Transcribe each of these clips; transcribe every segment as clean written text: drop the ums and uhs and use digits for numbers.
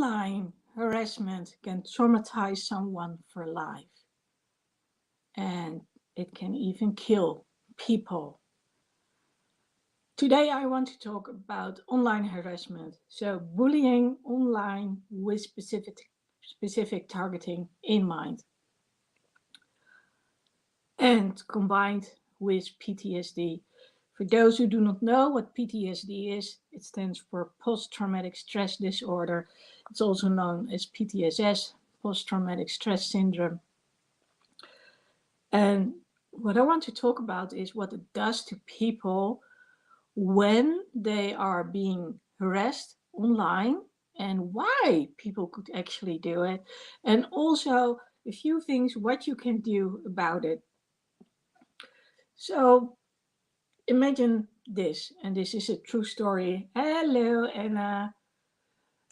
Online harassment can traumatize someone for life, and it can even kill people. Today I want to talk about online harassment, so bullying online with specific targeting in mind, and combined with PTSD. For those who do not know what PTSD is, it stands for post-traumatic stress disorder. It's also known as PTSS, post-traumatic stress syndrome. And what I want to talk about is what it does to people when they are being harassed online and why people could actually do it. And also a few things what you can do about it. So imagine this, and this is a true story. Hello, Anna.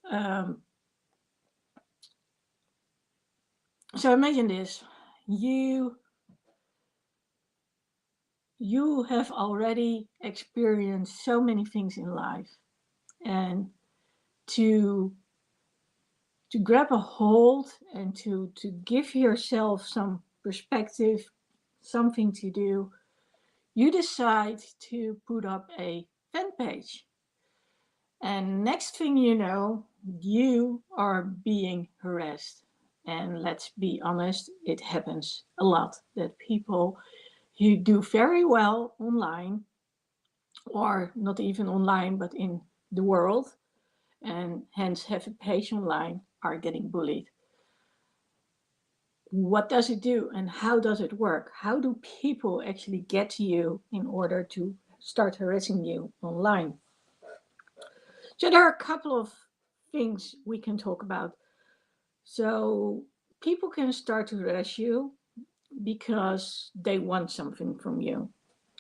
Um, so imagine this. You have already experienced so many things in life, and to grab a hold and to give yourself some perspective, something to do, you decide to put up a fan page. And next thing you know, you are being harassed. And let's be honest, it happens a lot that people who do very well online, or not even online, but in the world, and hence have a page online, are getting bullied. What does it do and how does it work? How do people actually get to you in order to start harassing you online? So there are a couple of things we can talk about. So people can start to harass you because they want something from you.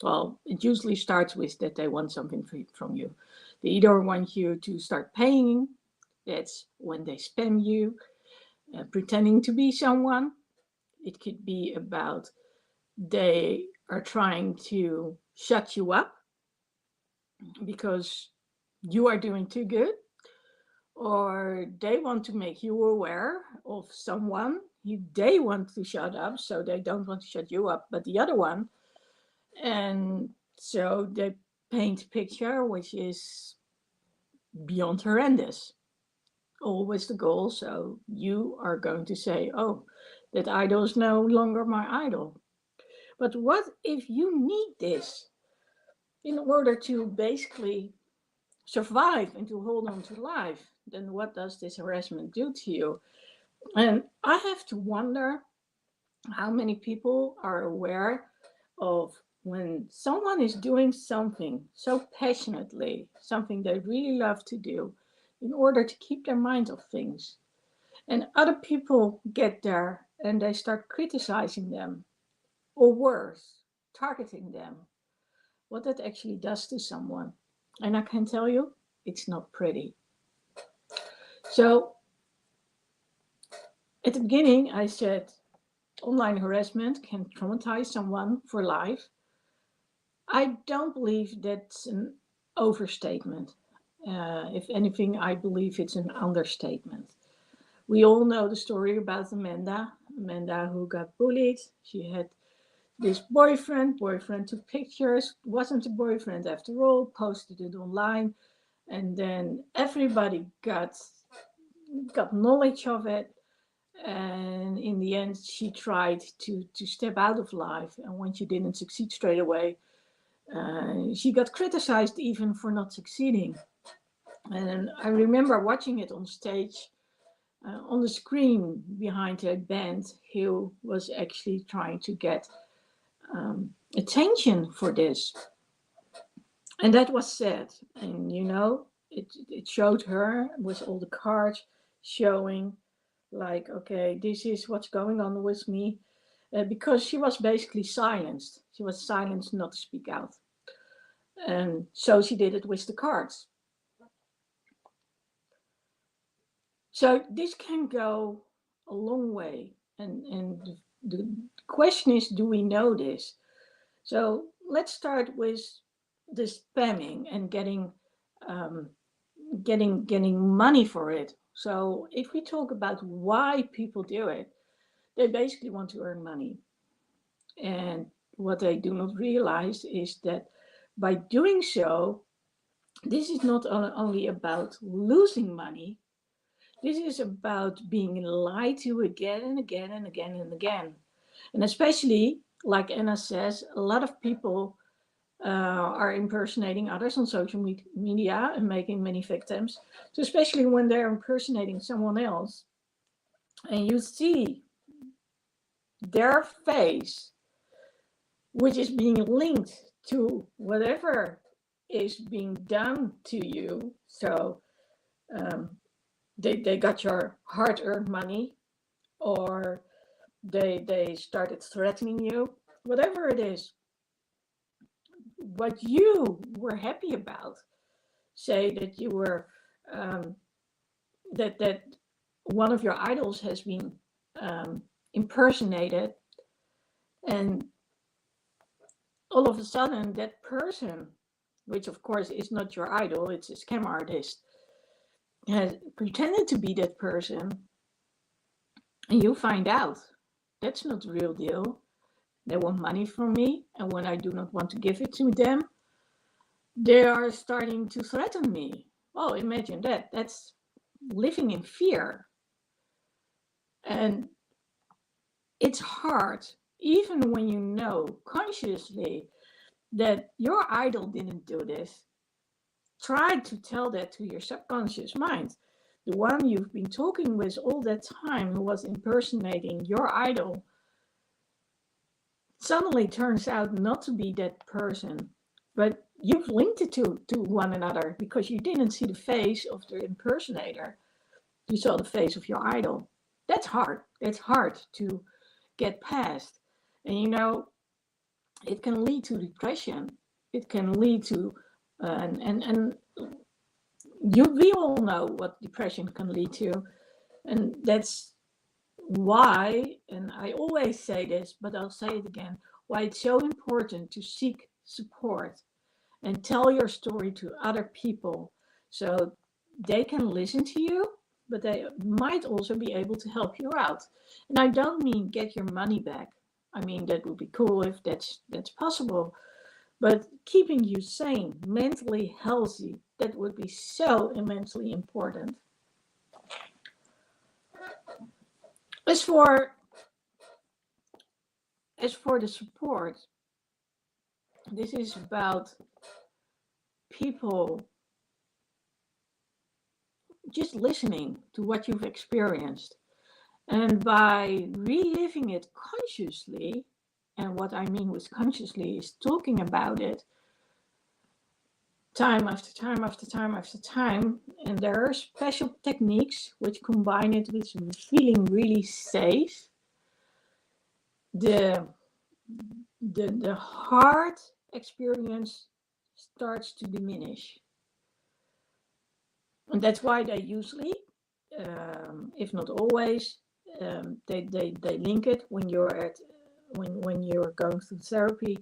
Well, it usually starts with that they want something from you. They either want you to start paying, that's when they spam you, pretending to be someone. It could be about they are trying to shut you up because you are doing too good, or they want to make you aware of someone they want to shut up, so they don't want to shut you up, but the other one. And so they paint a picture which is beyond horrendous. Always the goal, so you are going to say, oh, that idol is no longer my idol. But what if you need this in order to basically survive and to hold on to life? Then what does this harassment do to you? And I have to wonder how many people are aware of when someone is doing something so passionately, something they really love to do, in order to keep their mind off things. And other people get there and they start criticizing them, or worse, targeting them. What that actually does to someone. And I can tell you, it's not pretty. So at the beginning, I said online harassment can traumatize someone for life. I don't believe that's an overstatement. If anything, I believe it's an understatement. We all know the story about Amanda who got bullied. She had this boyfriend took pictures, wasn't a boyfriend after all, posted it online, and then everybody got knowledge of it. And in the end, she tried to step out of life, and when she didn't succeed straight away, she got criticized even for not succeeding. And I remember watching it on stage, on the screen behind a band who was actually trying to get attention for this. And that was sad. And it showed her with all the cards showing, like, okay, this is what's going on with me. Because she was basically silenced. She was silenced not to speak out. And so she did it with the cards. So this can go a long way. And the question is, do we know this? So let's start with the spamming and getting money for it. So if we talk about why people do it, they basically want to earn money. And what they do not realize is that by doing so, this is not only about losing money, this is about being lied to again and again and again and again. And especially, like Anna says, a lot of people are impersonating others on social media and making many victims. So especially when they're impersonating someone else and you see their face, which is being linked to whatever is being done to you. So um, they got your hard-earned money, or they started threatening you, whatever it is, what you were happy about. Say that you were that one of your idols has been impersonated, and all of a sudden that person, which of course is not your idol, it's a scam artist, has pretended to be that person, and you find out that's not the real deal. They want money from me, and when I do not want to give it to them, they are starting to threaten me. Oh, imagine that. That's living in fear. And it's hard, even when you know consciously that your idol didn't do this. Try to tell that to your subconscious mind. The one you've been talking with all that time, who was impersonating your idol, suddenly turns out not to be that person. But you've linked it to one another because you didn't see the face of the impersonator. You saw the face of your idol. That's hard. That's hard to get past. And you know, it can lead to depression. It can lead to, and we all know what depression can lead to. And that's why, and I always say this, but I'll say it again, why it's so important to seek support and tell your story to other people so they can listen to you, but they might also be able to help you out. And I don't mean get your money back. I mean, that would be cool if that's possible. But keeping you sane, mentally healthy, that would be so immensely important. As for the support, this is about people just listening to what you've experienced. And by reliving it consciously, and what I mean with consciously is talking about it time after time after time after time. And there are special techniques which combine it with feeling really safe. The hard experience starts to diminish. And that's why they usually, if not always, they link it when you're when you're going through therapy.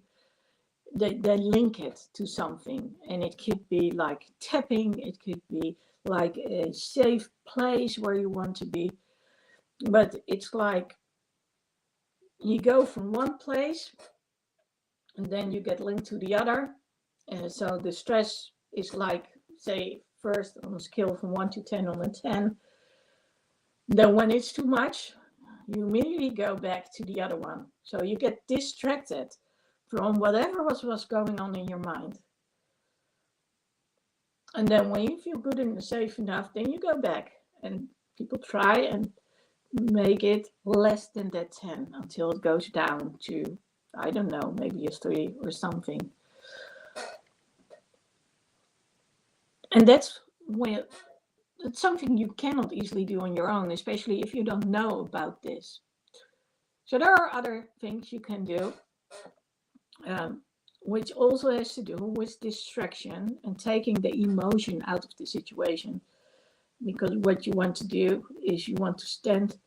They link it to something, and it could be like tapping, it could be like a safe place where you want to be, but it's like you go from one place and then you get linked to the other, and so the stress is like, say, first on a scale from 1 to 10 on a 10. Then when it's too much, you immediately go back to the other one. So you get distracted from whatever was going on in your mind. And then when you feel good and safe enough, then you go back. And people try and make it less than that 10 until it goes down to, I don't know, maybe a 3 or something. And that's when it's something you cannot easily do on your own, especially if you don't know about this. So there are other things you can do, which also has to do with distraction and taking the emotion out of the situation. Because what you want to do is you want to stand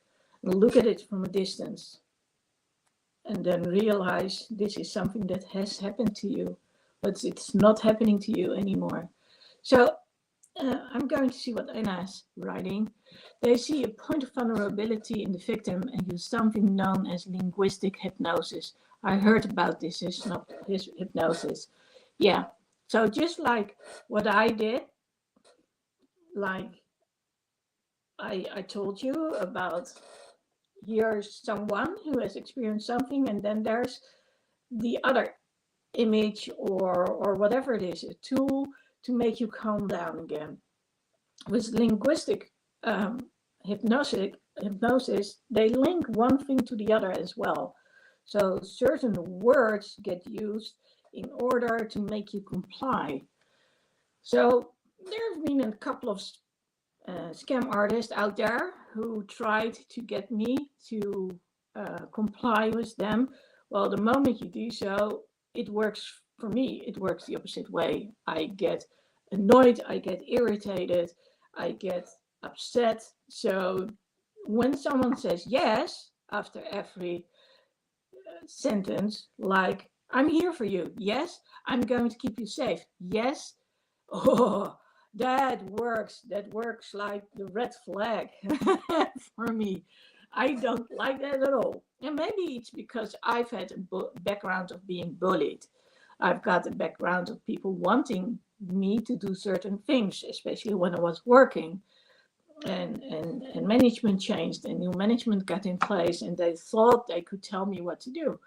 and look at it from a distance and then realize this is something that has happened to you, but it's not happening to you anymore. So I'm going to see what Anna is writing. They see a point of vulnerability in the victim and use something known as linguistic hypnosis. I heard about this, it's not his hypnosis. Yeah, so just like what I did, like I told you about, here's someone who has experienced something, and then there's the other image or whatever it is, a tool to make you calm down again. With linguistic hypnosis, they link one thing to the other as well. So certain words get used in order to make you comply. So there have been a couple of scam artists out there who tried to get me to comply with them. Well, the moment you do so, it works for me. It works the opposite way. I get annoyed, I get irritated, I get upset. So when someone says yes after every sentence, like, I'm here for you. Yes, I'm going to keep you safe. Yes. Oh, that works. That works like the red flag for me. I don't like that at all. And maybe it's because I've had a background of being bullied. I've got a background of people wanting me to do certain things, especially when I was working. And management changed and new management got in place and they thought they could tell me what to do.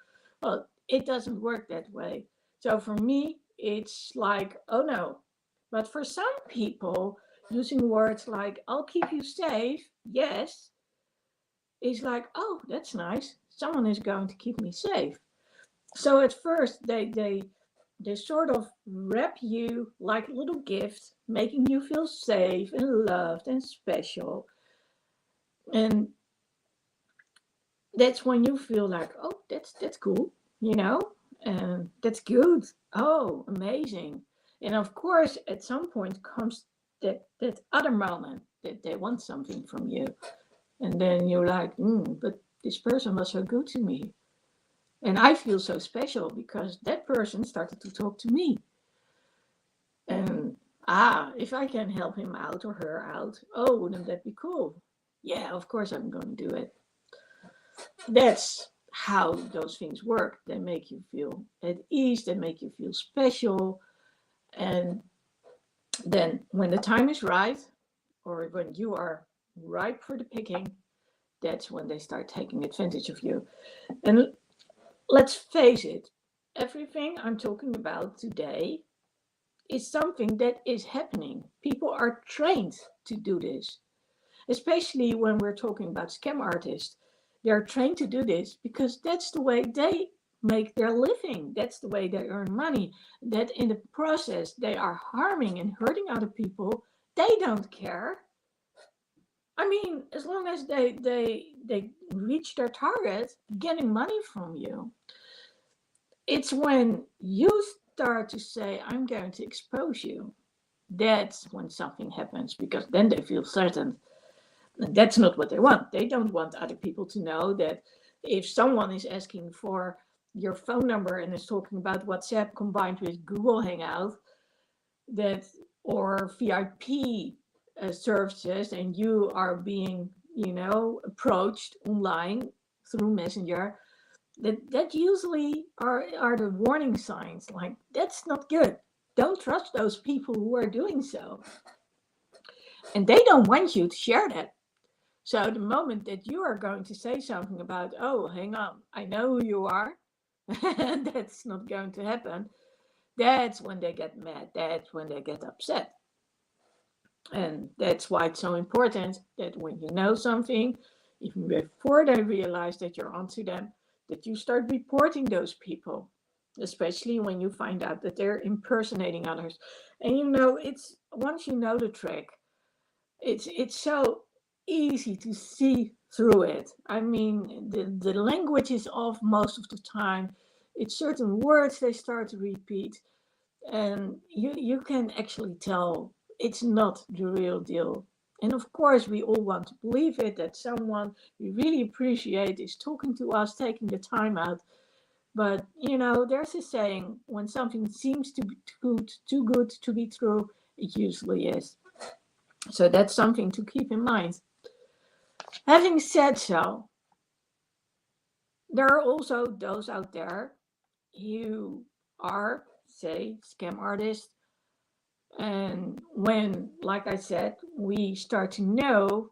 Well, it doesn't work that way. So for me, it's like, oh no. But for some people, using words like, I'll keep you safe, yes, is like, oh, that's nice. Someone is going to keep me safe. So at first, they sort of wrap you like a little gift, making you feel safe and loved and special. And that's when you feel like, oh, that's cool, you know, and that's good. Oh, amazing. And of course, at some point comes that other moment that they want something from you. And then you're like, but this person was so good to me. And I feel so special because that person started to talk to me. And if I can help him out or her out, oh, wouldn't that be cool? Yeah, of course I'm going to do it. That's how those things work. They make you feel at ease, they make you feel special. And then when the time is right, or when you are ripe for the picking, that's when they start taking advantage of you. And let's face it, everything I'm talking about today is something that is happening. People are trained to do this, especially when we're talking about scam artists. They're trained to do this because that's the way they make their living. That's the way they earn money. That in the process they are harming and hurting other people. They don't care. I mean, as long as they reach their target, getting money from you. It's when you start to say, I'm going to expose you. That's when something happens because then they feel threatened. And that's not what they want. They don't want other people to know that if someone is asking for your phone number and is talking about WhatsApp combined with Google Hangout, that or VIP services, and you are being, approached online through Messenger, that usually are the warning signs. Like, that's not good. Don't trust those people who are doing so. And they don't want you to share that. So the moment that you are going to say something about, oh, hang on, I know who you are, that's not going to happen. That's when they get mad. That's when they get upset. And that's why it's so important that when you know something, even before they realize that you're onto them, that you start reporting those people, especially when you find out that they're impersonating others. And it's once you know the trick, it's so easy to see through it. I mean, the language is off most of the time. It's certain words they start to repeat, and you can actually tell it's not the real deal. And of course, we all want to believe it, that someone we really appreciate is talking to us, taking the time out. But there's a saying: when something seems to be too good to be true, it usually is. So that's something to keep in mind. Having said so, there are also those out there who are, say, scam artists. And when, like I said, we start to know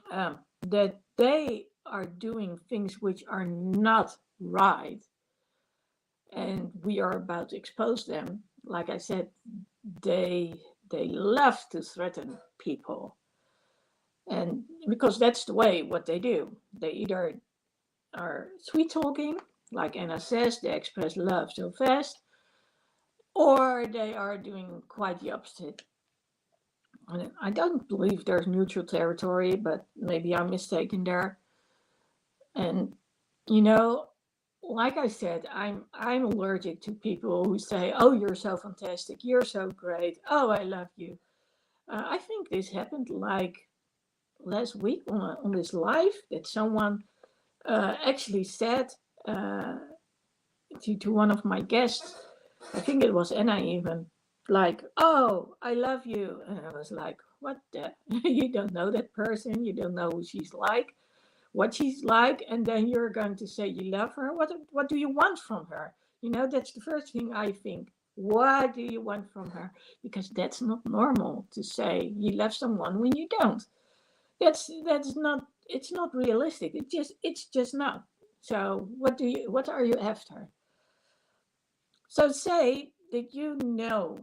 that they are doing things which are not right, and we are about to expose them, like I said, they they love to threaten people, and because that's the way what they do. They either are sweet talking, like Anna says, they express love so fast, or they are doing quite the opposite. And I don't believe there's neutral territory, but maybe I'm mistaken there. And you know, like I said, I'm allergic to people who say, "Oh, you're so fantastic, you're so great, oh, I love you." I think this happened like last week on this live that someone actually said uh, to one of my guests, I think it was Anna even, like, "Oh, I love you," and I was like, "What the? You don't know that person, you don't know who she's like, what she's like, and then you're going to say you love her? What do you want from her?" You know, that's the first thing I think. What do you want from her? Because that's not normal to say you love someone when you don't. That's not, it's not realistic. It's just not. So what are you after? So say that you know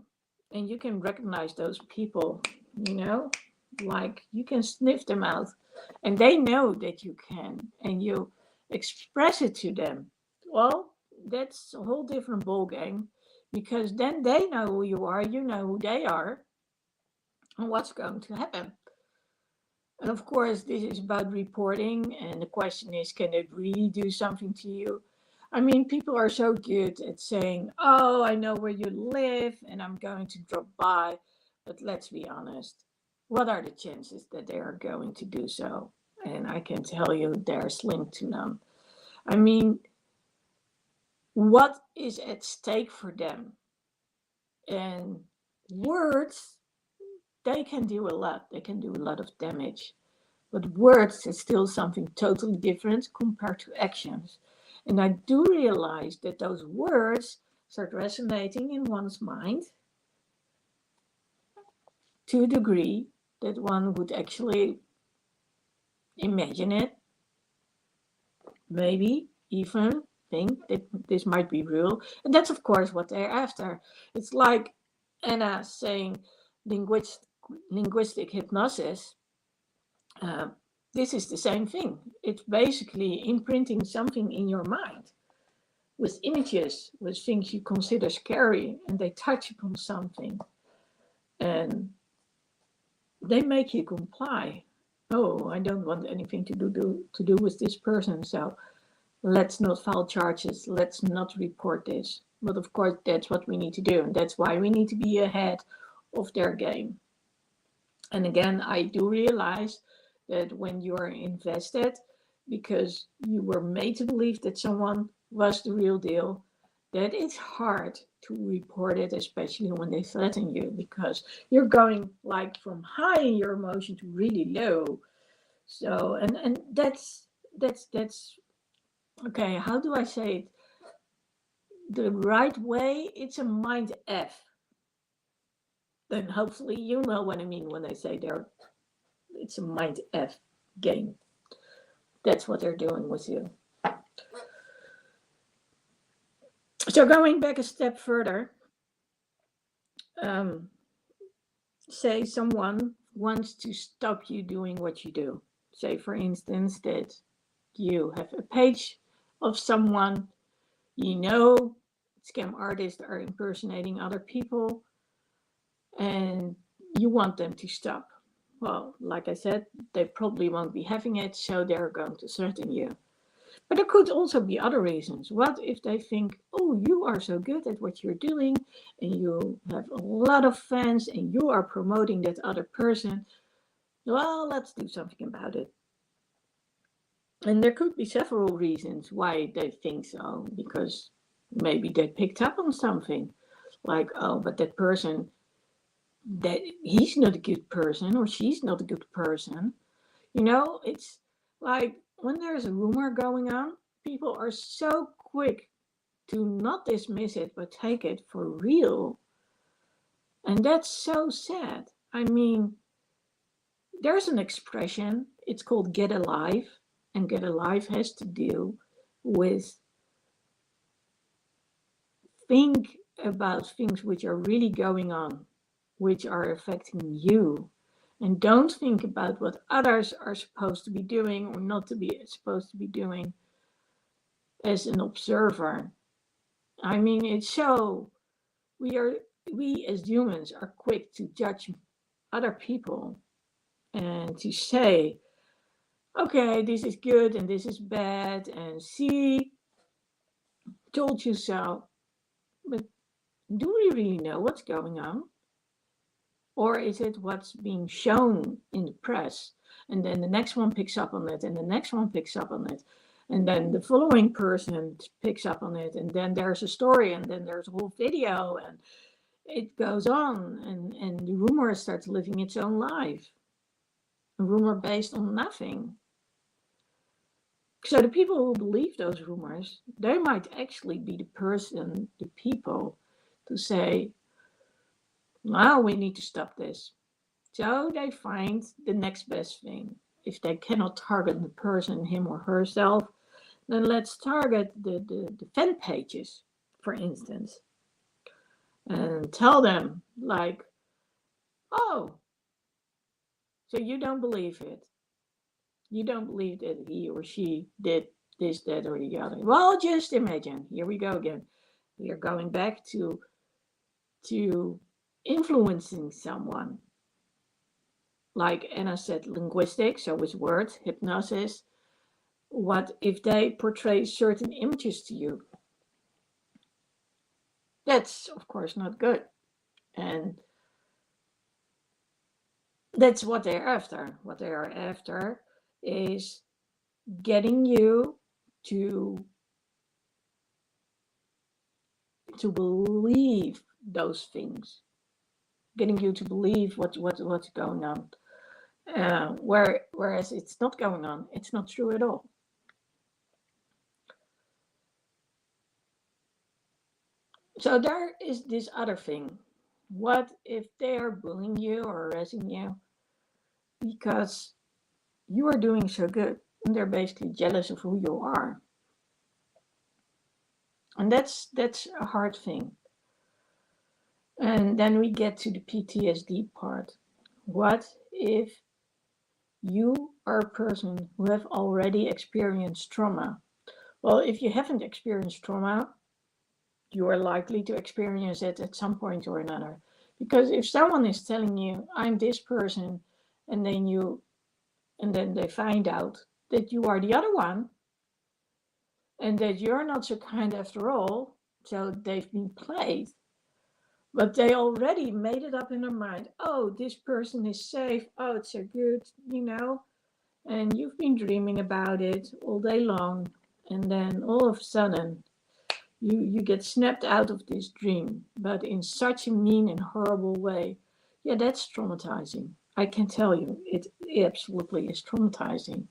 and you can recognize those people, you know, like you can sniff them out and they know that you can and you express it to them. Well, that's a whole different ball game because then they know who you are, you know who they are, and what's going to happen. And of course, this is about reporting, and the question is, can it really do something to you? I mean, people are so good at saying, "Oh, I know where you live and I'm going to drop by." But let's be honest, what are the chances that they are going to do so? And I can tell you they're slim to none. I mean, what is at stake for them? And words, they can do a lot, they can do a lot of damage. But words is still something totally different compared to actions. And I do realize that those words start resonating in one's mind to a degree that one would actually imagine it, maybe even think that this might be real. And that's, of course, what they're after. It's like Anna saying linguistic hypnosis. Uh, this is the same thing. It's basically imprinting something in your mind with images, with things you consider scary, and they touch upon something and they make you comply. Oh, I don't want anything to do with this person, so let's not file charges, let's not report this. But of course, that's what we need to do, and that's why we need to be ahead of their game. And again, I do realize that when you are invested, because you were made to believe that someone was the real deal, that it's hard to report it, especially when they threaten you, because you're going like from high in your emotion to really low. So, and that's okay. How do I say it? The right way. It's a mind F. Then hopefully you know what I mean when I say there. It's a mind F game. That's what they're doing with you. So going back a step further, um, say someone wants to stop you doing what you do. Say, for instance, that you have a page of someone you know, scam artists are impersonating other people, and you want them to stop. Well, like I said, they probably won't be having it, so they're going to threaten you. But there could also be other reasons. What if they think, "Oh, you are so good at what you're doing and you have a lot of fans and you are promoting that other person? Well, let's do something about it." And there could be several reasons why they think so, because maybe they picked up on something like, "Oh, but that person that he's not a good person or she's not a good person. It's like when there's a rumor going on, people are so quick to not dismiss it but take it for real. And that's so sad. I mean, there's an expression, it's called get alive, and get alive has to do with think about things which are really going on, which are affecting you. And don't think about what others are supposed to be doing or not to be supposed to be doing as an observer. I mean, it's so we as humans are quick to judge other people and to say, okay, this is good and this is bad, and see, told you so. But do we really know what's going on? Or is it what's being shown in the press? And then the next one picks up on it, and the next one picks up on it. And then the following person picks up on it, and then there's a story, and then there's a whole video, and it goes on, and the rumor starts living its own life. A rumor based on nothing. So the people who believe those rumors, they might actually be the people to say, now we need to stop this. So they find the next best thing. If they cannot target the person, him or herself, then let's target the fan pages, for instance, and tell them, like, oh, so you don't believe it. You don't believe that he or she did this, that, or the other. Well, just imagine. Here we go again. We are going back to influencing someone. Like Anna said, linguistic, so with words, hypnosis. What if they portray certain images to you? That's, of course, not good. And that's what they're after. What they are after is getting you to believe those things, getting you to believe what's going on. Whereas it's not going on, it's not true at all. So there is this other thing. What if they are bullying you or harassing you because you are doing so good and they're basically jealous of who you are? And that's a hard thing. And then we get to the PTSD part. What if you are a person who have already experienced trauma? Well, if you haven't experienced trauma, you are likely to experience it at some point or another. Because if someone is telling you, I'm this person, and then they find out that you are the other one, and that you're not so kind after all, so they've been played. But they already made it up in their mind. Oh, this person is safe. Oh, it's so good, And you've been dreaming about it all day long. And then all of a sudden, you get snapped out of this dream, but in such a mean and horrible way. Yeah, that's traumatizing. I can tell you, it absolutely is traumatizing.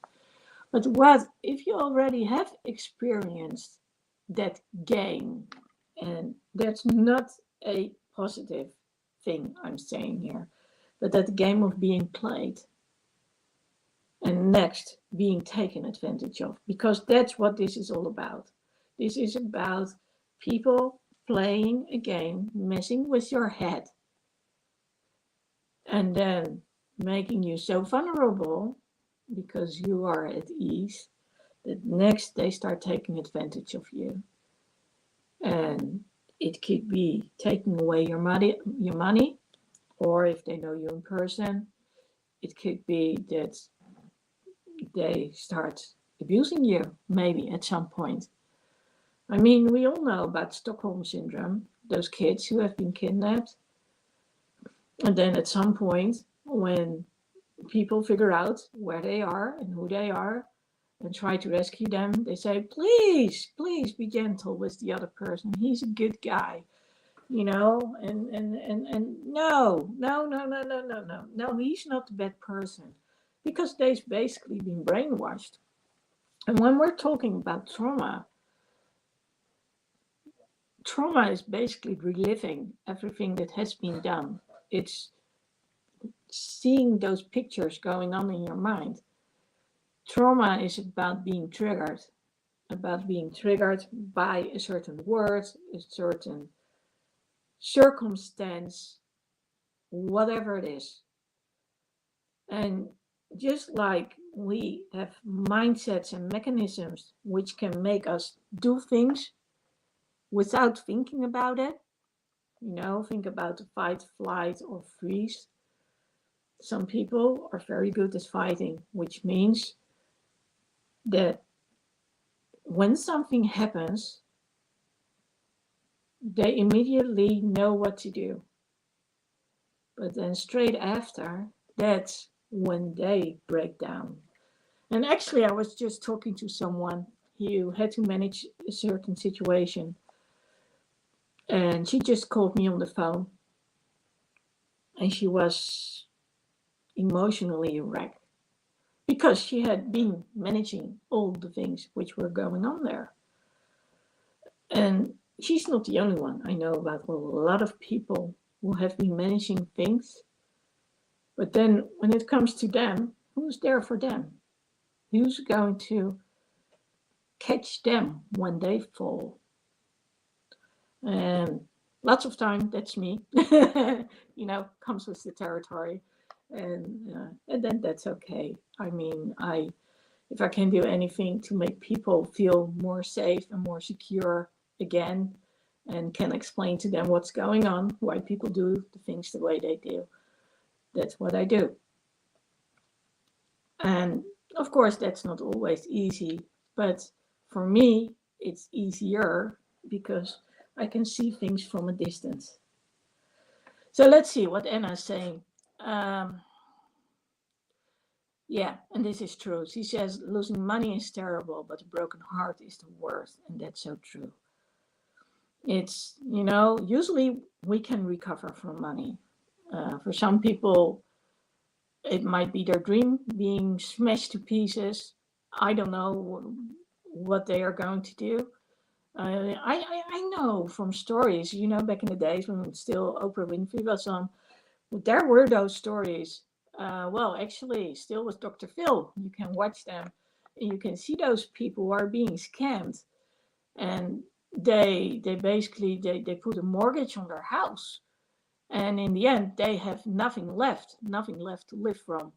But what if you already have experienced that game? And that's not a positive thing I'm saying here, but that game of being played and next being taken advantage of, because that's what this is all about. This is about people playing a game, messing with your head, and then making you so vulnerable because you are at ease that next they start taking advantage of you. And it could be taking away your money, or if they know you in person, it could be that they start abusing you, maybe at some point. I mean, we all know about Stockholm Syndrome, those kids who have been kidnapped. And then at some point, when people figure out where they are and who they are and try to rescue them, they say, please be gentle with the other person. He's a good guy. and no, he's not a bad person, because they've basically been brainwashed. And when we're talking about trauma is basically reliving everything that has been done. It's seeing those pictures going on in your mind. Trauma is about being triggered by a certain word, a certain circumstance, whatever it is. And just like we have mindsets and mechanisms which can make us do things without thinking about it, think about the fight, flight, or freeze. Some people are very good at fighting, which means that when something happens, they immediately know what to do. But then straight after, that's when they break down. And actually, I was just talking to someone who had to manage a certain situation. And she just called me on the phone. And she was emotionally wrecked, because she had been managing all the things which were going on there. And she's not the only one. I know about a lot of people who have been managing things. But then when it comes to them, who's there for them? Who's going to catch them when they fall? And lots of time, that's me. Comes with the territory. And then that's okay. I mean, if I can do anything to make people feel more safe and more secure again, and can explain to them what's going on, why people do the things the way they do, that's what I do. And of course, that's not always easy, but for me, it's easier because I can see things from a distance. So let's see what Anna's saying. Yeah, and this is true. She says losing money is terrible, but a broken heart is the worst. And that's so true. It's, usually we can recover from money. For some people, it might be their dream being smashed to pieces. I don't know what they are going to do. I know from stories, back in the days when still Oprah Winfrey was on, there were those stories. Actually, still with Dr. Phil, you can watch them. And you can see those people who are being scammed, and they basically they put a mortgage on their house, and in the end they have nothing left to live from.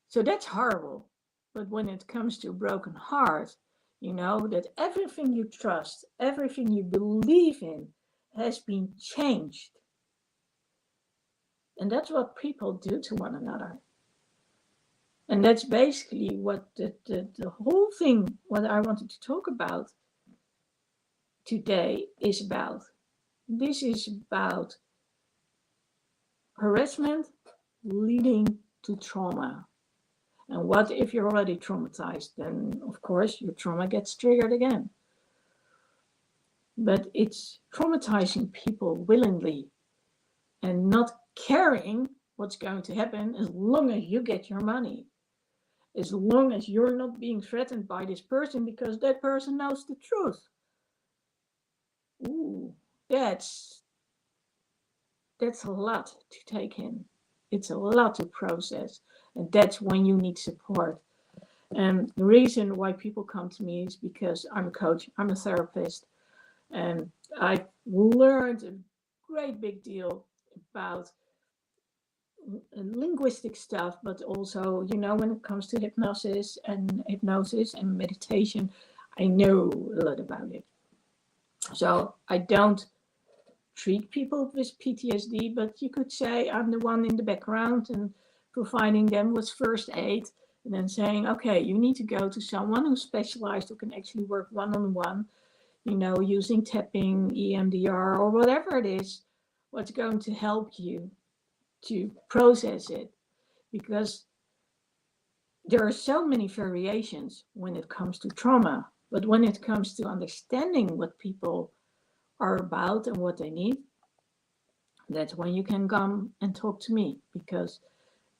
So that's horrible. But when it comes to a broken heart, that everything you trust, everything you believe in has been changed. And that's what people do to one another. And that's basically what the whole thing, what I wanted to talk about today is about. This is about harassment leading to trauma. And what if you're already traumatized? Then, of course, your trauma gets triggered again. But it's traumatizing people willingly and not caring what's going to happen as long as you get your money. As long as you're not being threatened by this person because that person knows the truth. Ooh, that's a lot to take in. It's a lot to process. And that's when you need support. And the reason why people come to me is because I'm a coach, I'm a therapist, and I've learned a great big deal about linguistic stuff, but also, when it comes to hypnosis and meditation, I know a lot about it. So I don't treat people with PTSD, but you could say I'm the one in the background and providing them with first aid, and then saying, okay, you need to go to someone who's specialized, who can actually work one-on-one, using tapping, EMDR, or whatever it is, what's going to help you to process it. Because there are so many variations when it comes to trauma, but when it comes to understanding what people are about and what they need, that's when you can come and talk to me, because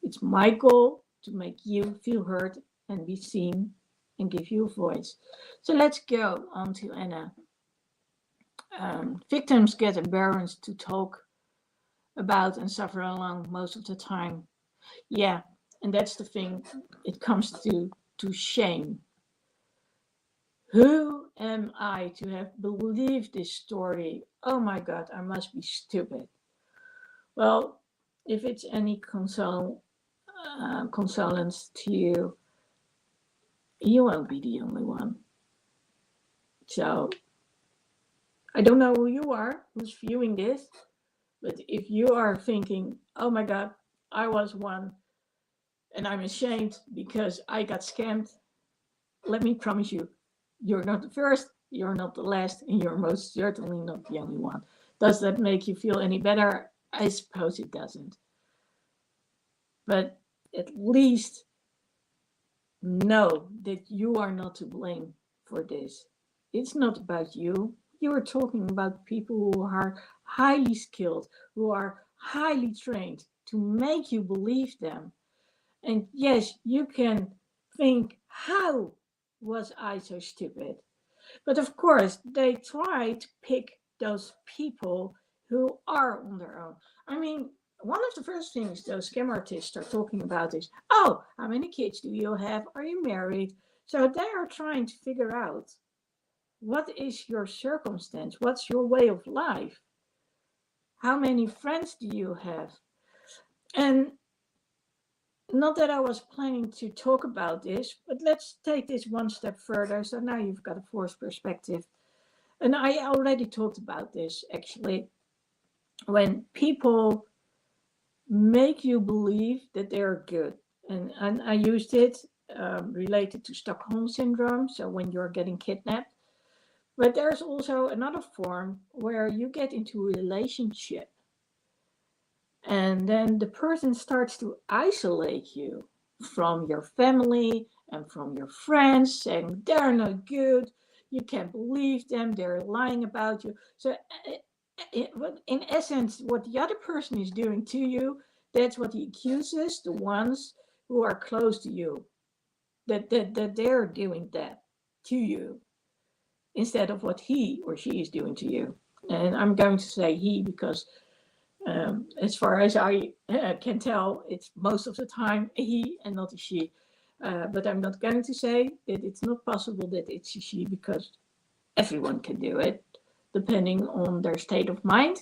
it's my goal to make you feel heard and be seen and give you a voice. So let's go on to Anna. Victims get embarrassed to talk about and suffer along most of the time. Yeah, and that's the thing. It comes to shame. Who am I to have believed this story? Oh my God, I must be stupid. Well, if it's any consolence to you, you won't be the only one. So I don't know who you are, who's viewing this, but if you are thinking, oh my God, I was one and I'm ashamed because I got scammed, let me promise you, you're not the first, you're not the last, and you're most certainly not the only one. Does that make you feel any better? I suppose it doesn't. But at least know that you are not to blame for this. It's not about you. You are talking about people who are highly skilled, who are highly trained to make you believe them. And yes, you can think, how was I so stupid? But of course, they try to pick those people who are on their own. I mean, one of the first things those scam artists are talking about is, oh, how many kids do you have? Are you married? So they are trying to figure out, what is your circumstance? What's your way of life? How many friends do you have? And not that I was planning to talk about this, but let's take this one step further. So now you've got a fourth perspective. And I already talked about this actually. When people make you believe that they're good, and I used it related to Stockholm syndrome. So when you're getting kidnapped, but there's also another form where you get into a relationship and then the person starts to isolate you from your family and from your friends, saying they're not good, you can't believe them, they're lying about you. So in essence, what the other person is doing to you, that's what he accuses the ones who are close to you, that they're doing that to you, instead of what he or she is doing to you. And I'm going to say he because as far as I can tell, it's most of the time a he and not a she. But I'm not going to say that it's not possible that it's a she, because everyone can do it, depending on their state of mind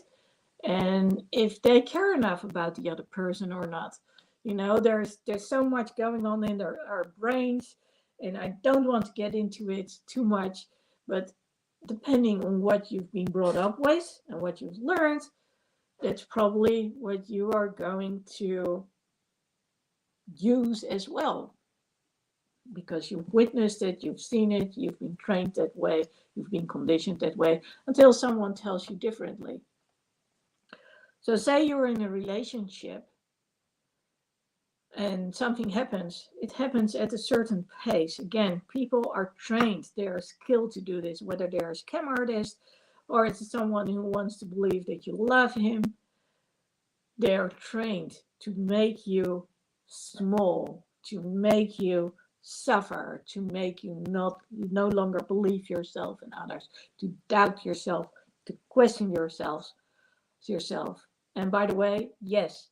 and if they care enough about the other person or not. You know, there's so much going on in our brains, and I don't want to get into it too much, but depending on what you've been brought up with and what you've learned, that's probably what you are going to use as well, because you've witnessed it, you've seen it, you've been trained that way, you've been conditioned that way, until someone tells you differently. So say you're in a relationship and something happens, it happens at a certain pace. Again, people are trained, they are skilled to do this, whether they're a scam artist or it's someone who wants to believe that you love him. They're trained to make you small, to make you suffer, to make you no longer believe yourself and others, to doubt yourself, to question yourself. And by the way, yes,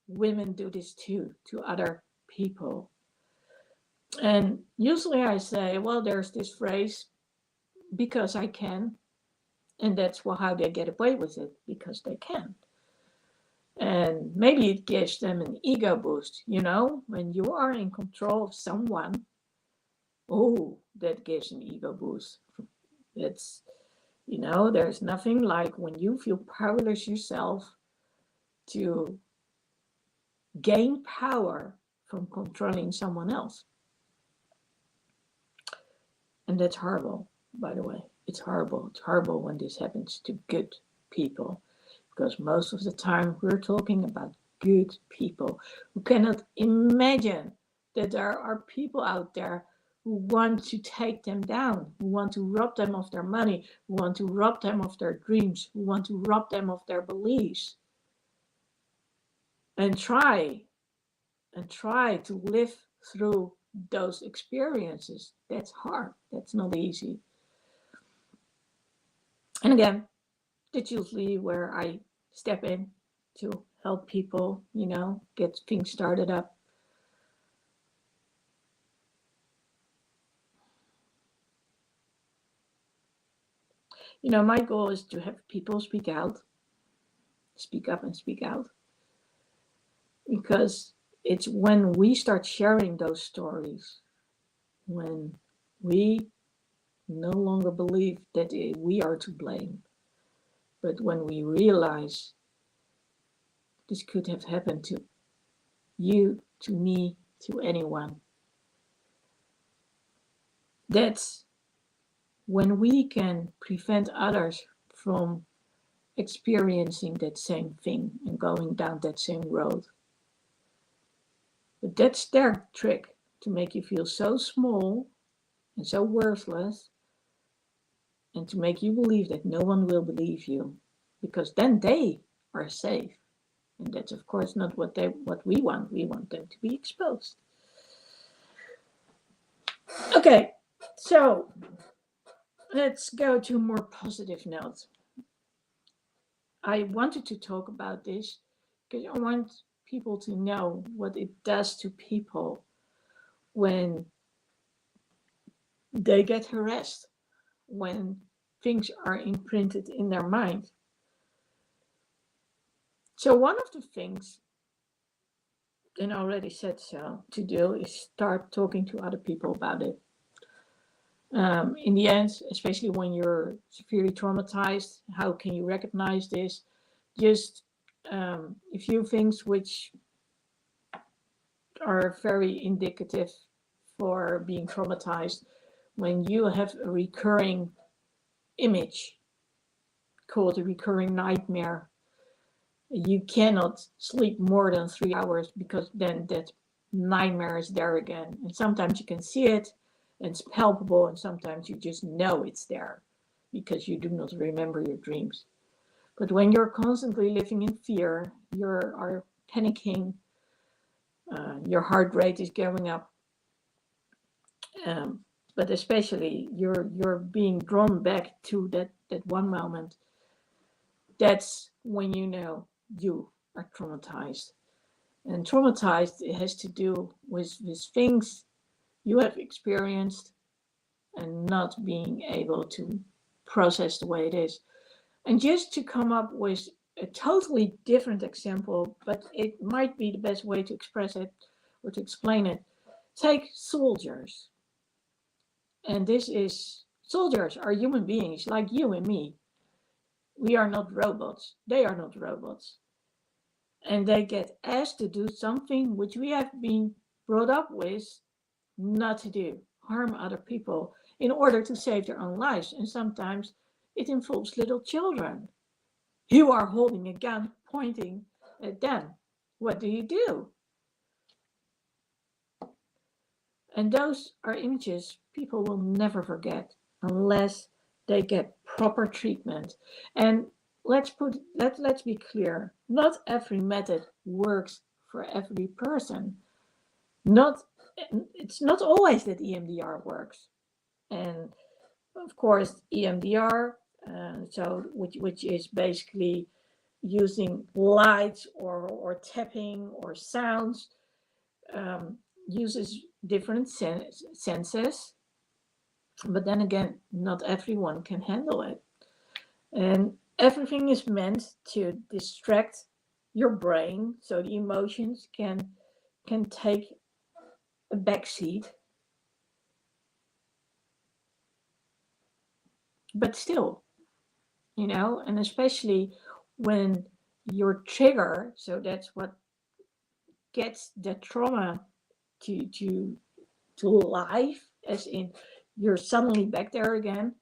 women do this too to other people. And usually I say, well, there's this phrase, because I can, and that's how they get away with it, because they can. And maybe it gives them an ego boost, you know, when you are in control of someone. Oh, that gives an ego boost. It's, you know, there's nothing like when you feel powerless yourself to gain power from controlling someone else. And that's horrible, by the way. It's horrible. It's horrible when this happens to good people, because most of the time we're talking about good people who cannot imagine that there are people out there who want to take them down, who want to rob them of their money, who want to rob them of their dreams, who want to rob them of their beliefs. And try to live through those experiences. That's hard. That's not easy. And again, that's usually where I step in to help people, get things started up. My goal is to have people speak out, speak up and speak out. Because it's when we start sharing those stories, when we no longer believe that we are to blame, but when we realize this could have happened to you, to me, to anyone, that's when we can prevent others from experiencing that same thing and going down that same road. But that's their trick, to make you feel so small and so worthless, and to make you believe that no one will believe you, because then they are safe. And that's of course not what we want. We want them to be exposed. Okay, so let's go to a more positive note. I wanted to talk about this because I want people to know what it does to people when they get harassed, when things are imprinted in their mind. So one of the things, and I already said so, to do is start talking to other people about it. In the end, especially when you're severely traumatized, how can you recognize this? Just a few things which are very indicative for being traumatized. When you have a recurring image called a recurring nightmare, you cannot sleep more than 3 hours, because then that nightmare is there again. And sometimes you can see it and it's palpable, and sometimes you just know it's there because you do not remember your dreams. But when you're constantly living in fear, you are panicking, your heart rate is going up, but especially you're being drawn back to that one moment. That's when you know you are traumatized. And traumatized, it has to do with things you have experienced and not being able to process the way it is. And just to come up with a totally different example, but it might be the best way to express it or to explain it. Take soldiers. And soldiers are human beings like you and me. We are not robots. They are not robots. And they get asked to do something which we have been brought up with not to do, harm other people in order to save their own lives. And sometimes it involves little children. You are holding a gun pointing at them. What do? And those are images people will never forget unless they get proper treatment. And let's be clear, not every method works for every person. It's not always that EMDR works. And of course, EMDR, which is basically using lights or tapping or sounds, uses different senses, but then again, not everyone can handle it. And everything is meant to distract your brain so the emotions can take a back seat. But still, and especially when your trigger, so that's what gets the trauma to life, as in you're suddenly back there again.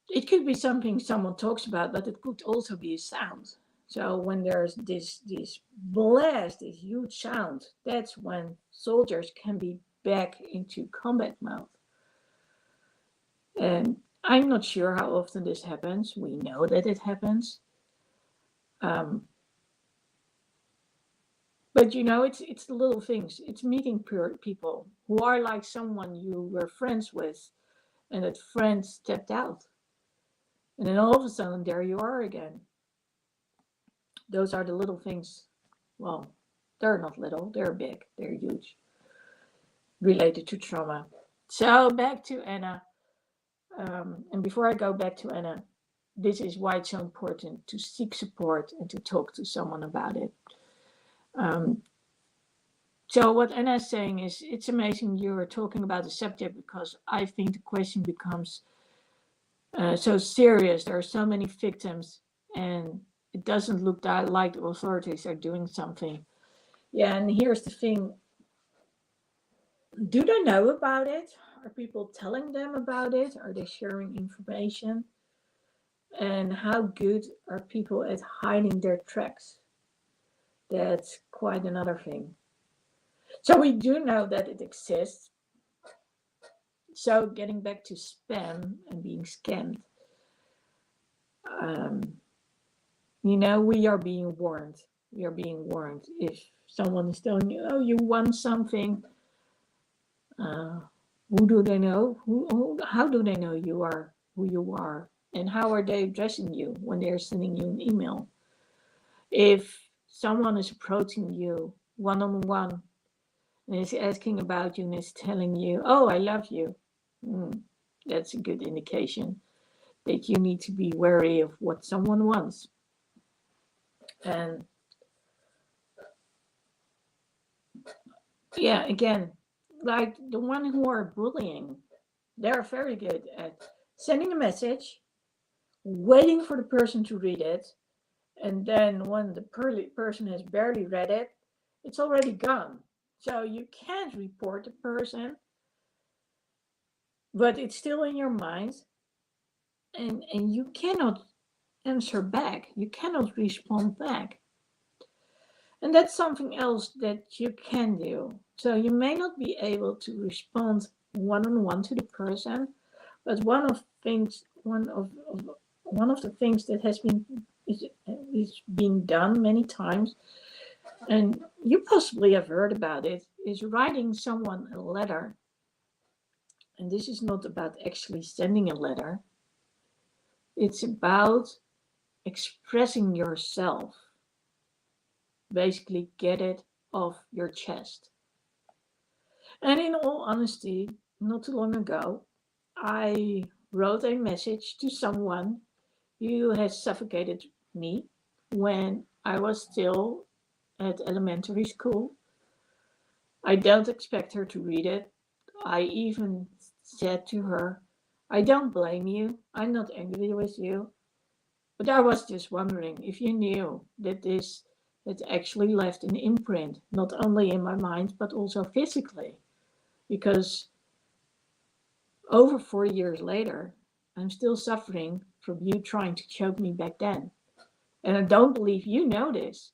It could be something someone talks about, but it could also be a sound. So when there's this blast, this huge sound, that's when soldiers can be back into combat mode. And I'm not sure how often this happens. We know that it happens. But it's the little things. It's meeting people who are like someone you were friends with, and that friend stepped out. And then all of a sudden, there you are again. Those are the little things. Well, they're not little, they're big, they're huge, related to trauma. So back to Anna. And before I go back to Anna, this is why it's so important to seek support and to talk to someone about it. So what Anna is saying is, it's amazing you're talking about the subject, because I think the question becomes so serious. There are so many victims, and it doesn't look like the authorities are doing something. Yeah, and here's the thing. Do they know about it? Are people telling them about it? Are they sharing information? And how good are people at hiding their tracks? That's quite another thing. So we do know that it exists. So getting back to spam and being scammed, we are being warned. We are being warned. If someone is telling you, oh, you won something, who do they know? How do they know you are who you are? And how are they addressing you when they're sending you an email? If someone is approaching you one-on-one and is asking about you and is telling you, oh, I love you, that's a good indication that you need to be wary of what someone wants. And yeah, again, like the one who are bullying, they're very good at sending a message, waiting for the person to read it, and then when the person has barely read it, it's already gone. So you can't report the person, but it's still in your mind, and you cannot answer back. You cannot respond back. And that's something else that you can do. So you may not be able to respond one-on-one to the person, but one of the things that is being done many times, and you possibly have heard about it, is writing someone a letter. And this is not about actually sending a letter. It's about expressing yourself. Basically, get it off your chest. And in all honesty, not too long ago, I wrote a message to someone who has suffocated me when I was still at elementary school. I don't expect her to read it. I even said to her, I don't blame you. I'm not angry with you. But I was just wondering if you knew that this had actually left an imprint, not only in my mind, but also physically. Because over 4 years later, I'm still suffering from you trying to choke me back then. And I don't believe you know this.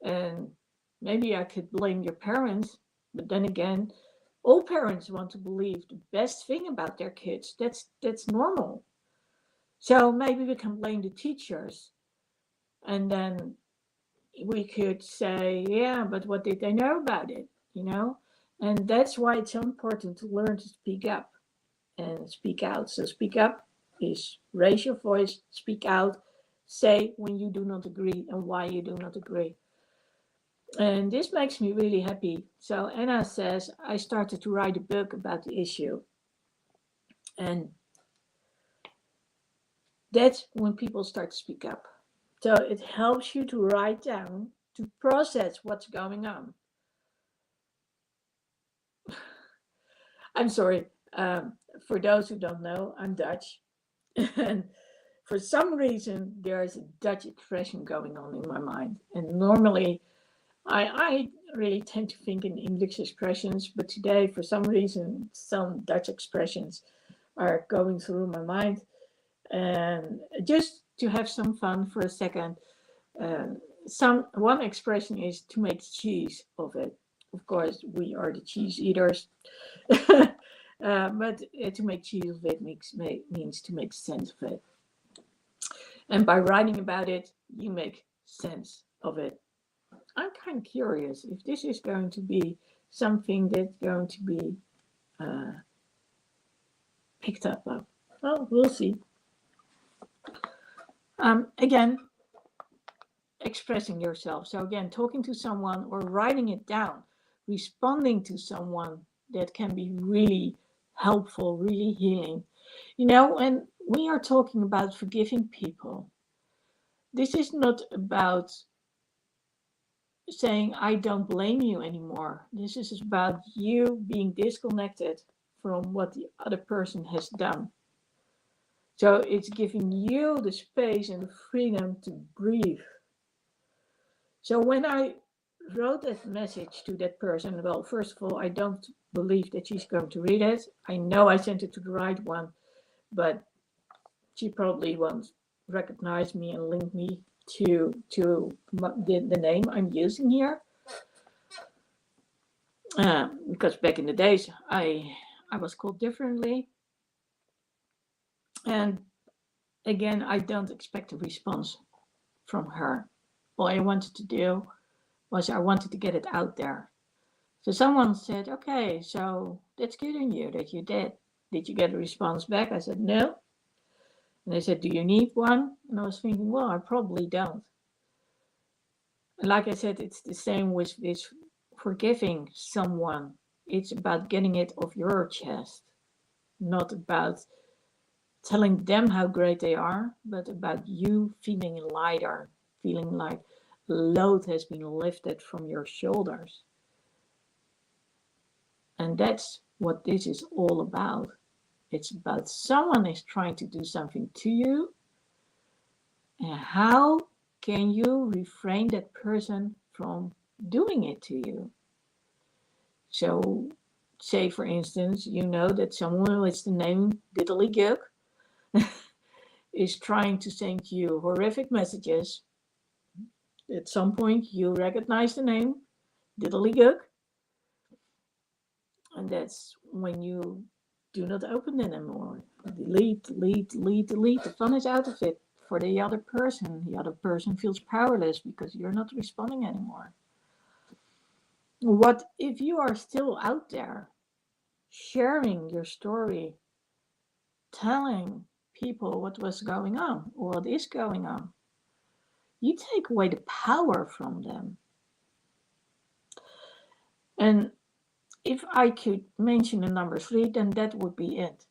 And maybe I could blame your parents, but then again, all parents want to believe the best thing about their kids. That's normal. So maybe we can blame the teachers. And then we could say, yeah, but what did they know about it? And that's why it's so important to learn to speak up and speak out. So speak up is raise your voice, speak out, say when you do not agree and why you do not agree. And this makes me really happy. So Anna says, I started to write a book about the issue. And that's when people start to speak up. So it helps you to write down, to process what's going on. I'm sorry. For those who don't know, I'm Dutch. And for some reason, there's a Dutch expression going on in my mind. And normally, I really tend to think in English expressions, but today, for some reason, some Dutch expressions are going through my mind. And just to have some fun for a second, one expression is to make cheese of it. Of course, we are the cheese eaters. But to make cheese of it means to make sense of it. And by writing about it, you make sense of it. I'm kind of curious if this is going to be something that's going to be uh, picked up. Well, we'll see. Again, expressing yourself. So again, talking to someone or writing it down, responding to someone, that can be really helpful, really healing. When we are talking about forgiving people, this is not about saying, I don't blame you anymore. This is about you being disconnected from what the other person has done. So it's giving you the space and the freedom to breathe. So when I wrote that message to that person, well, first of all, I don't believe that she's going to read it. I know I sent it to the right one, but she probably won't recognize me and link me to the name I'm using here. Because back in the days, I was called differently. And again, I don't expect a response from her. All I wanted to do was I wanted to get it out there. So someone said, okay, so that's good in you that you did. Did you get a response back? I said, no. And they said, do you need one? And I was thinking, well, I probably don't. And like I said, it's the same with forgiving someone. It's about getting it off your chest, not about telling them how great they are, but about you feeling lighter, feeling like a load has been lifted from your shoulders. And that's what this is all about. It's about someone is trying to do something to you, and how can you refrain that person from doing it to you? So, say for instance, you know that someone with the name Diddly Gook is trying to send you horrific messages. At some point, you recognize the name Diddly Gook, and that's when you do not open it anymore. Delete, delete, delete, delete. The fun is out of it for the other person. The other person feels powerless because you're not responding anymore. What if you are still out there sharing your story, telling people what was going on or what is going on? You take away the power from them. And if I could mention the number 3, then that would be it.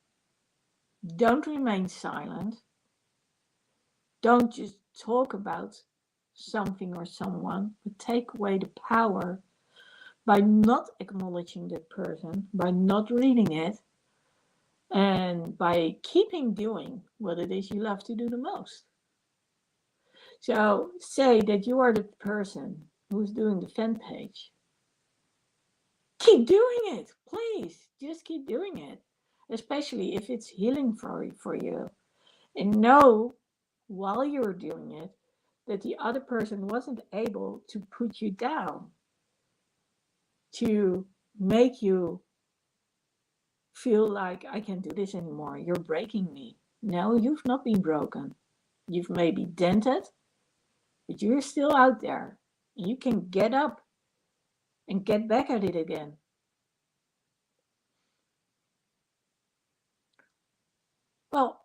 Don't remain silent. Don't just talk about something or someone, but take away the power by not acknowledging that person, by not reading it, and by keeping doing what it is you love to do the most. So say that you are the person who's doing the fan page. Keep doing it, please. Just keep doing it, especially if it's healing for you. And know while you're doing it that the other person wasn't able to put you down, to make you feel like I can't do this anymore. You're breaking me. No, you've not been broken. You've maybe dented, but you're still out there. You can get up and get back at it again. Well,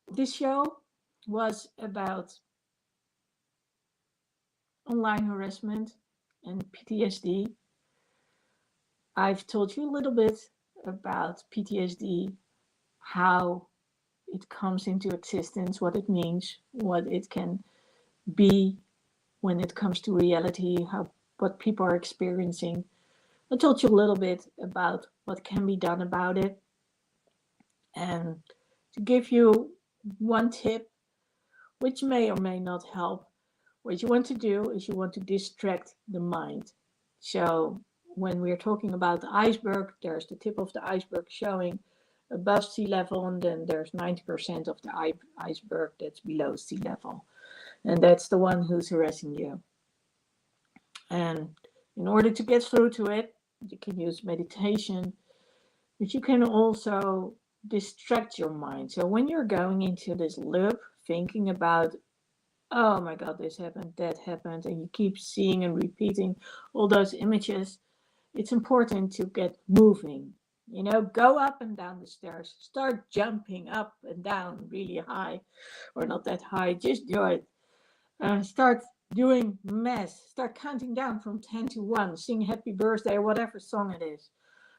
this show was about online harassment and PTSD. I've told you a little bit about PTSD, how it comes into existence, what it means, what it can be when it comes to reality, what people are experiencing. I told you a little bit about what can be done about it. And to give you one tip, which may or may not help, what you want to do is you want to distract the mind. So when we're talking about the iceberg, there's the tip of the iceberg showing above sea level, and then there's 90% of the iceberg that's below sea level. And that's the one who's harassing you. And In order to get through to it, you can use meditation, but you can also distract your mind. So when you're going into this loop, thinking about, oh my God, this happened, that happened, and you keep seeing and repeating all those images, it's important to get moving. Go up and down the stairs, start jumping up and down really high, or not that high, just do it. Start doing math, start counting down from 10 to 1, sing happy birthday or whatever song it is.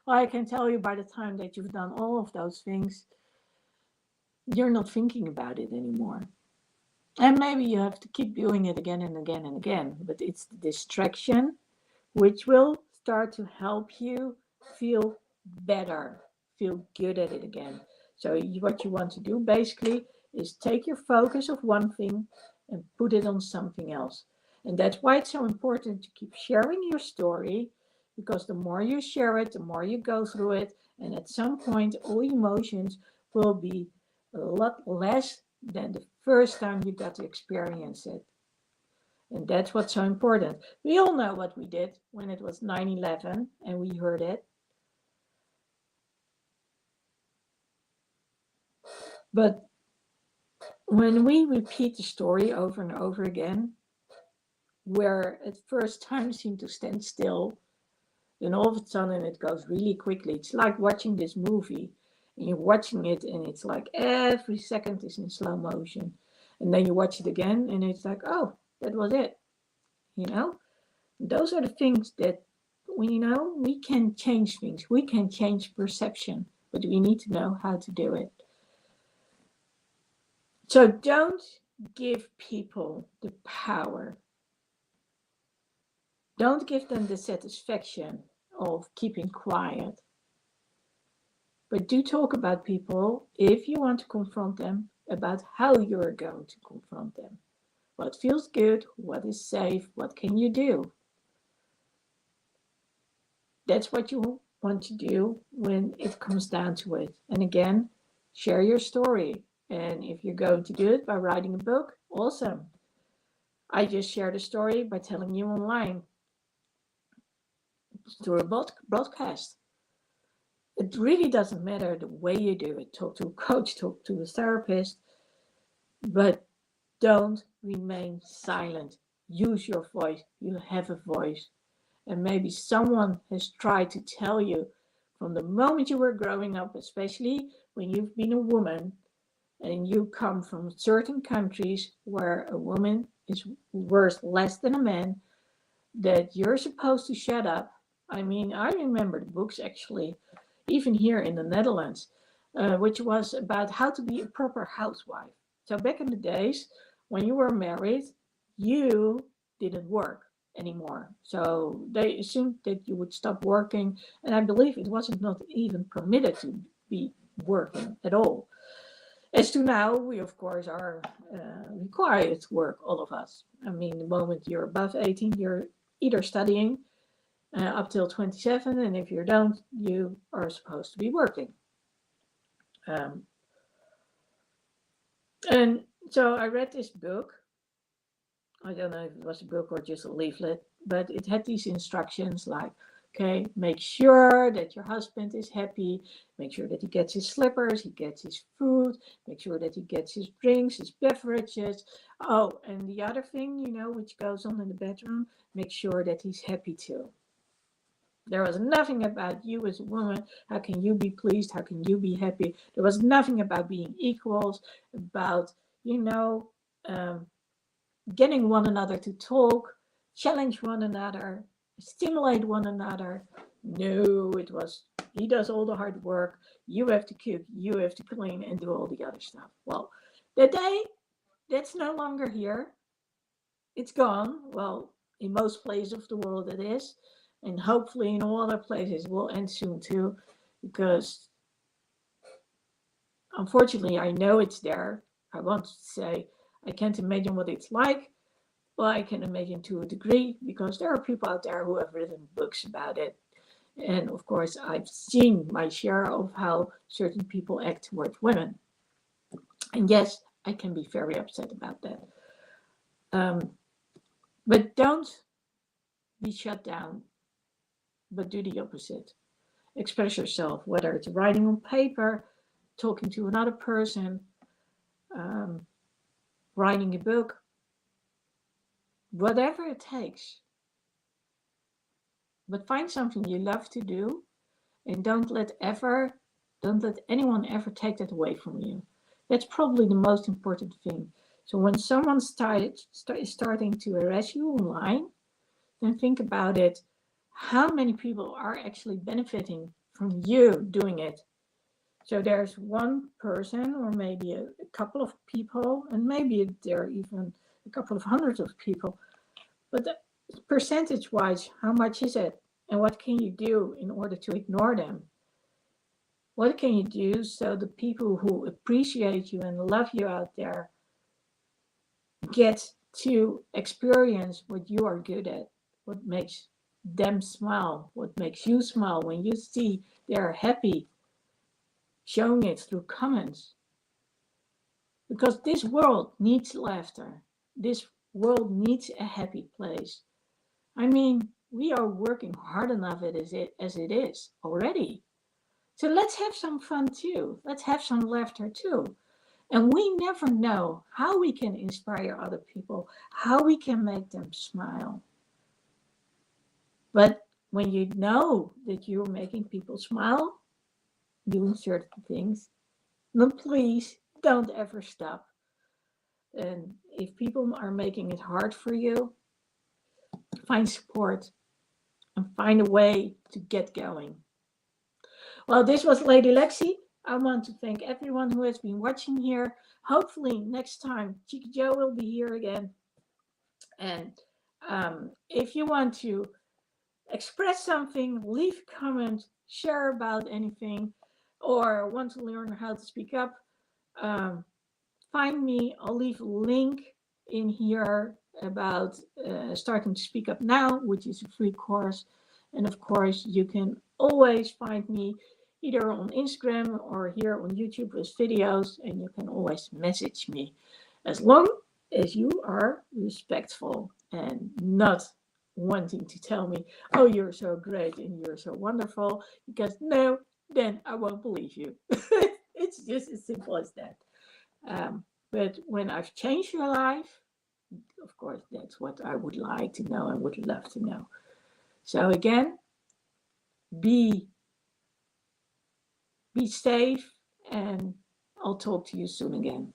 Well, I can tell you by the time that you've done all of those things, you're not thinking about it anymore. And maybe you have to keep doing it again and again and again, but it's the distraction which will start to help you feel better, feel good at it again. So, what you want to do basically is take your focus of one thing and put it on something else. And that's why it's so important to keep sharing your story, because the more you share it, the more you go through it, and at some point, all emotions will be a lot less than the first time you got to experience it. And that's what's so important. We all know what we did when it was 9/11 and we heard it. But when we repeat the story over and over again, where at first time seemed to stand still, then all of a sudden it goes really quickly. It's like watching this movie and you're watching it and it's like every second is in slow motion. And then you watch it again and it's like, oh, that was it. You know, those are the things that we can change things. We can change perception, but we need to know how to do it. So don't give people the power. Don't give them the satisfaction of keeping quiet. But do talk about people if you want to confront them about how you're going to confront them. What feels good? What is safe? What can you do? That's what you want to do when it comes down to it. And again, share your story. And if you're going to do it by writing a book, awesome. I just shared a story by telling you online through a broadcast. It really doesn't matter the way you do it. Talk to a coach, talk to a therapist, but don't remain silent. Use your voice. You have a voice. And maybe someone has tried to tell you from the moment you were growing up, especially when you've been a woman and you come from certain countries where a woman is worth less than a man, that you're supposed to shut up. I mean, I remember the books actually, even here in the Netherlands, which was about how to be a proper housewife. So back in the days when you were married, you didn't work anymore. So they assumed that you would stop working, and I believe it wasn't not even permitted to be working at all. As to now, we of course are required to work, all of us. I mean, the moment you're above 18, you're either studying up till 27, and if you don't, you are supposed to be working. Um, and so I read this book. I don't know if it was a book or just a leaflet, but it had these instructions like, okay, make sure that your husband is happy, make sure that he gets his slippers, he gets his food, make sure that he gets his drinks, his beverages. Oh, and the other thing, which goes on in the bedroom, make sure that he's happy too. There was nothing about you as a woman. How can you be pleased? How can you be happy? There was nothing about being equals, about, um, getting one another to talk, challenge one another, stimulate one another. No, it was, he does all the hard work. You have to cook, you have to clean, and do all the other stuff. Well, that day, that's no longer here. It's gone. Well, in most places of the world, it is. And hopefully, in all other places, will end soon too, because unfortunately, I know it's there. I want to say, I can't imagine what it's like. Well, I can imagine to a degree, because there are people out there who have written books about it. And of course, I've seen my share of how certain people act towards women. And yes, I can be very upset about that. But don't be shut down, but do the opposite. Express yourself, whether it's writing on paper, talking to another person, um, writing a book, whatever it takes. But find something you love to do, and don't let anyone ever take that away from you. That's probably the most important thing. So when someone is starting to harass you online, then think about it. How many people are actually benefiting from you doing it? So there's one person, or maybe a couple of people, and maybe there are even a couple of hundreds of people. But percentage-wise, how much is it? And what can you do in order to ignore them? What can you do so the people who appreciate you and love you out there get to experience what you are good at, what makes them smile, what makes you smile when you see they're happy, showing it through comments. Because this world needs laughter. This world needs a happy place. I mean, we are working hard enough as it is already. So let's have some fun too. Let's have some laughter too. And we never know how we can inspire other people, how we can make them smile. But when you know that you're making people smile, doing certain things, then please don't ever stop. And if people are making it hard for you, find support and find a way to get going. Well, this was Lady Lexy. I want to thank everyone who has been watching here. Hopefully next time Cheeky Joe will be here again. And if you want to express something, leave a comment, share about anything, or want to learn how to speak up, find me. I'll leave a link in here about starting to speak up now, which is a free course. And of course, you can always find me either on Instagram or here on YouTube with videos, and you can always message me as long as you are respectful and not wanting to tell me, oh, you're so great and you're so wonderful, because no, then I won't believe you. It's just as simple as that. But when I've changed your life, of course, that's what I would like to know and would love to know. So again, be safe, and I'll talk to you soon again.